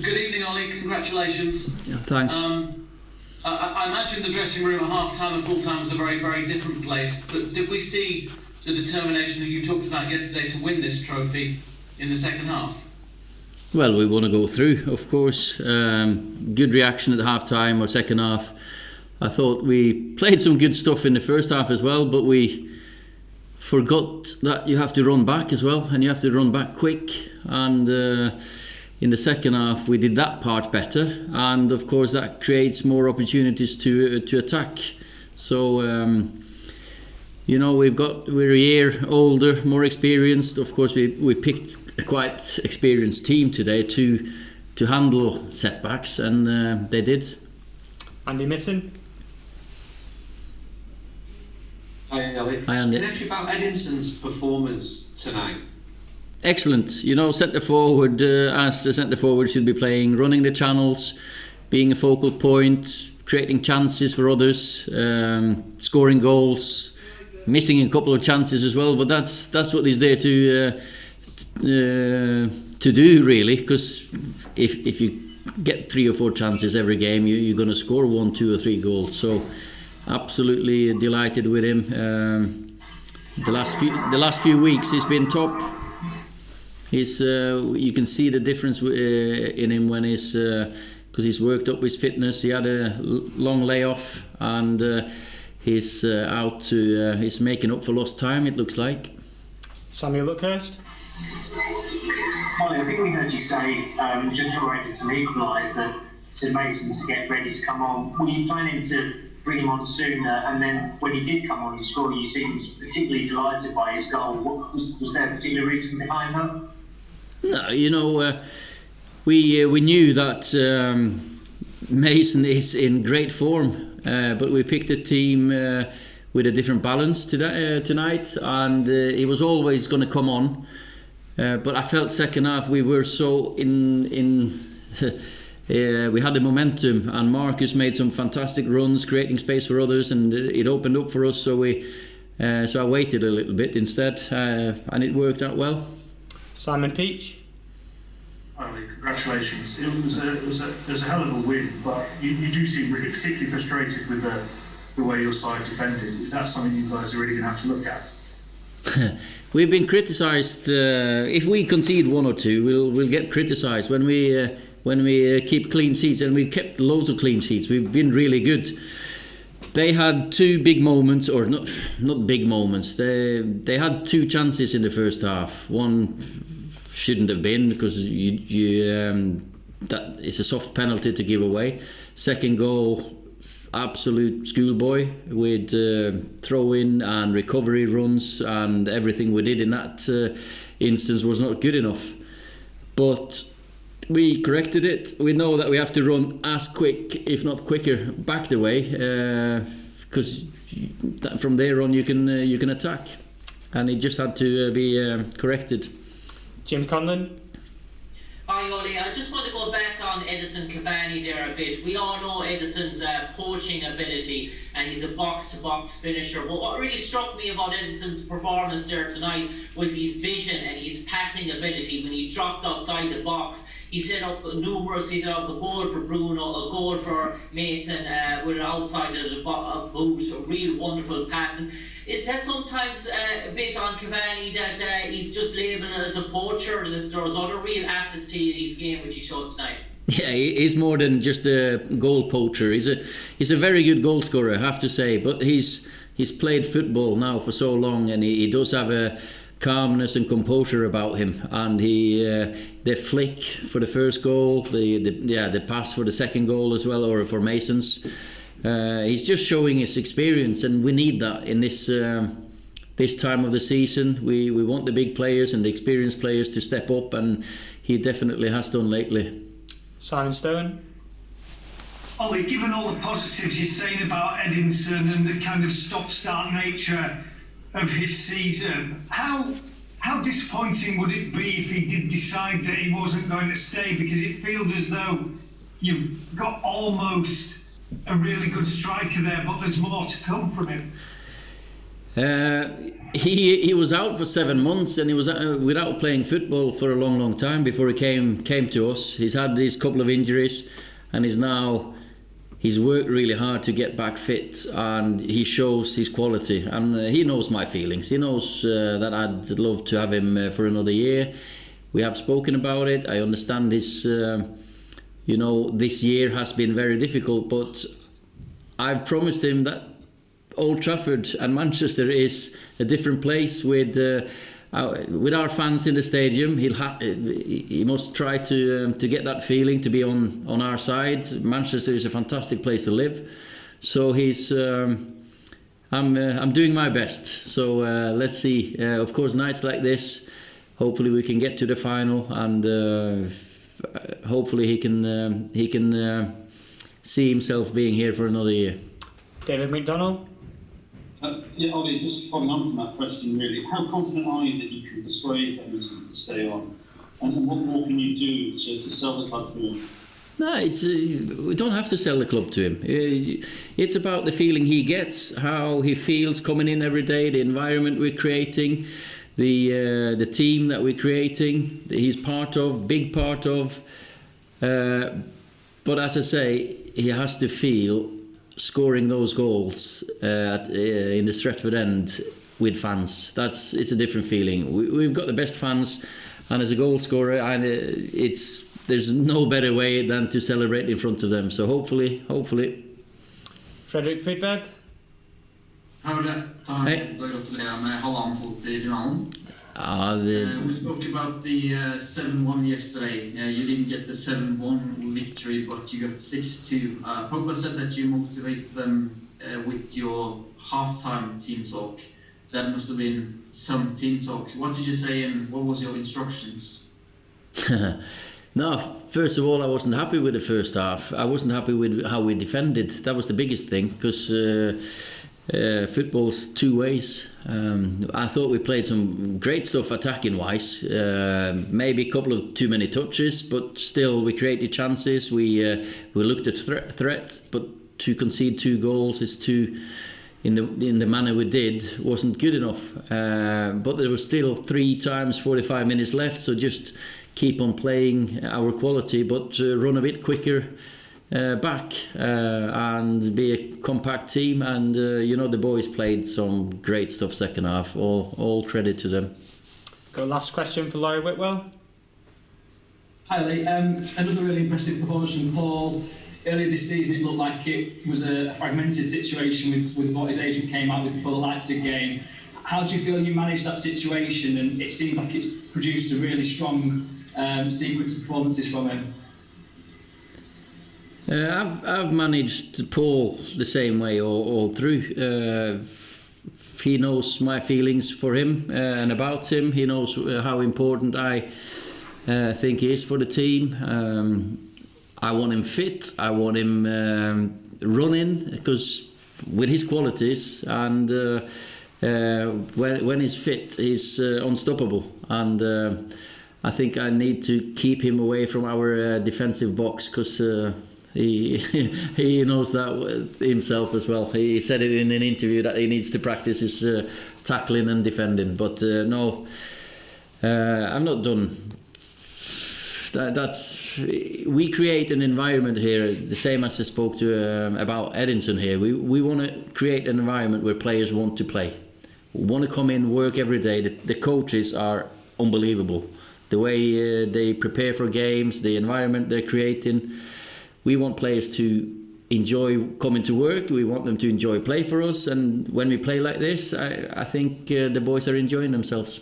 Good evening, Ollie. Congratulations. Yeah, thanks. I imagine the dressing room at half-time and full-time was a very, very different place, but did we see the determination that you talked about yesterday to win this trophy in the second half? Well, we want to go through, of course. Good reaction at the half-time or second half. I thought we played some good stuff in the first half as well, but we forgot that you have to run back as well, and you have to run back quick. And in the second half, we did that part better, and of course that creates more opportunities to attack. So we're a year older, more experienced. Of course, we picked a quite experienced team today to handle setbacks, and they did. Andy Mitten. Hi, Ellie. Hi, Andy. And actually about Eddinson's performance tonight. Excellent. Centre forward, as a centre forward should be playing, running the channels, being a focal point, creating chances for others, scoring goals, missing a couple of chances as well. But that's what he's there to do, really. Because if you get 3 or 4 chances every game, you're going to score 1, 2 or 3 goals. So absolutely delighted with him. The last few weeks he's been top. You can see the difference in him when because he's worked up his fitness. He had a long layoff, and he's he's making up for lost time, it looks like. Samuel Luckhurst. Ollie, I think we heard you say just generated some equaliser to Mason to get ready to come on. Were you planning to bring him on sooner? And then when he did come on to score, you seemed particularly delighted by his goal. Was there a particular reason behind that? No, we knew that Mason is in great form, but we picked a team with a different balance tonight, and he was always going to come on. But I felt second half we were so in we had the momentum, and Marcus made some fantastic runs, creating space for others, and it opened up for us. So I waited a little bit instead, and it worked out well. Simon Peach. Ollie, congratulations. It was a hell of a win, but you do seem really particularly frustrated with the way your side defended. Is that something you guys are really going to have to look at? We've been criticised. If we concede 1 or 2, we'll get criticised. When we keep clean sheets, and we kept loads of clean sheets, we've been really good. They had 2 big moments, or not big moments. They had 2 chances in the first half. One shouldn't have been, because that it's a soft penalty to give away. Second goal, absolute schoolboy with throw-in and recovery runs, and everything we did in that instance was not good enough. But we corrected it. We know that we have to run as quick, if not quicker, back the way, because from there on you can attack, and it just had to be corrected. Jim Conlon. Hi Ollie, I just want to go back on Edison Cavani there a bit. We all know Edison's poaching ability, and he's a box-to-box finisher. But what really struck me about Edison's performance there tonight was his vision and his passing ability. When he dropped outside the box, he set up a goal for Bruno, a goal for Mason with an outside of the boot, a real wonderful pass. And is that sometimes a bit on Cavani that he's just labelled as a poacher, that there's other real assets to his game which he showed tonight? Yeah, he's more than just a goal poacher. He's a very good goal scorer, I have to say. But he's played football now for so long, and he does have a calmness and composure about him. And the flick for the first goal, the pass for the second goal as well, or for Mason's. He's just showing his experience, and we need that in this time of the season. We want the big players and the experienced players to step up, and he definitely has done lately. Simon Stone. Ollie, given all the positives you're saying about Edinson and the kind of stop-start nature of his season, how disappointing would it be if he did decide that he wasn't going to stay? Because it feels as though you've got almost a really good striker there, but there's more to come from him. He was out for 7 months, and he was without playing football for a long time before he came to us. He's had these couple of injuries, and he's worked really hard to get back fit, and he shows his quality. And he knows my feelings. He knows that I'd love to have him for another year. We have spoken about it. I understand his, this year has been very difficult, but I've promised him that Old Trafford and Manchester is a different place with our fans in the stadium. He must try to get that feeling to be on our side. Manchester is a fantastic place to live, so I'm doing my best. So let's see. Of course, nights like this, hopefully we can get to the final, and hopefully he can see himself being here for another year. David McDonald. Yeah, Ollie, just following on from that question, really, how confident are you that you can persuade Edison to stay on? And what more can you do to sell the club to him? No, we don't have to sell the club to him. It's about the feeling he gets, how he feels coming in every day, the environment we're creating, the team that we're creating, he's big part of. But as I say, he has to feel scoring those goals in the Stretford end with fans. It's a different feeling. We've got the best fans, and as a goal scorer, and there's no better way than to celebrate in front of them. So hopefully. Fredrik Fridberg. We spoke about the 7-1 yesterday. You didn't get the 7-1 victory, but you got 6-2. Pogba said that you motivated them with your half-time team talk. That must have been some team talk. What did you say, and what was your instructions? No, first of all, I wasn't happy with the first half. I wasn't happy with how we defended. That was the biggest thing, because football's two ways. I thought we played some great stuff attacking wise, maybe a couple of too many touches, but still we created chances. We looked at threat, but to concede 2 goals is in the manner we did wasn't good enough. But there was still 3 times 45 minutes left, so just keep on playing our quality, but run a bit quicker back and be a compact team. And the boys played some great stuff second half. All credit to them. Got a last question for Laurie Whitwell. Hi Lee, another really impressive performance from Paul. Earlier this season it looked like it was a fragmented situation with what his agent came out with before the Leipzig game. How do you feel you managed that situation? And it seems like it's produced a really strong sequence of performances from him. I've managed Paul the same way all through. He knows my feelings for him and about him. He knows how important I think he is for the team. I want him fit. I want him running, because with his qualities, and when he's fit, he's unstoppable. And I think I need to keep him away from our defensive box, because he knows that himself as well. He said it in an interview that he needs to practice his tackling and defending. But no, I'm not done. We create an environment here, the same as I spoke to about Edinson here. We want to create an environment where players want to play, want to come in, work every day. The coaches are unbelievable. The way they prepare for games, the environment they're creating. We want players to enjoy coming to work. We want them to enjoy play for us. And when we play like this, I think the boys are enjoying themselves.